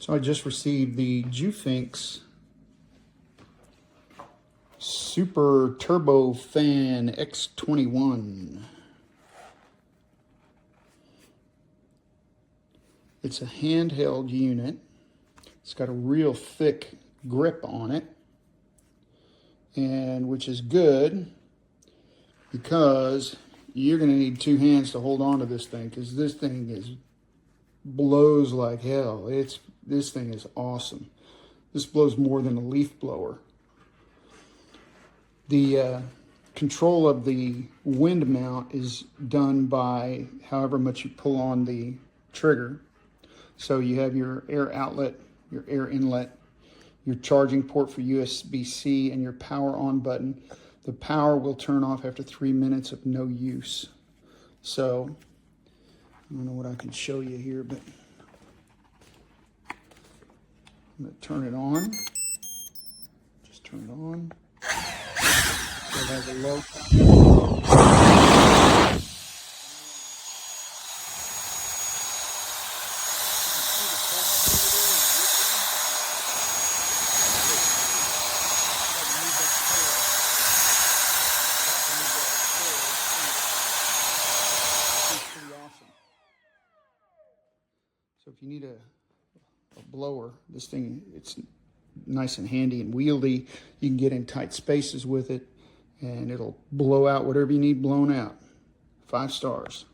So I just received the JUFINX Super Turbo Fan X21. It's a handheld unit. It's got a real thick grip on it, and which is good because you're going to need two hands to hold on to this thing, because this thing blows like hell. This thing is awesome. This blows more than a leaf blower. The control of the wind mount is done by however much you pull on the trigger. So you have your air outlet, your air inlet, your charging port for USB-C, and your power on button. The power will turn off after 3 minutes of no use. So I don't know what I can show you here, but I'm going to turn it on. Just turn it on. It has a low. So if you need a blower, this thing, it's nice and handy and wieldy. You can get in tight spaces with it, and it'll blow out whatever you need blown out. 5 stars.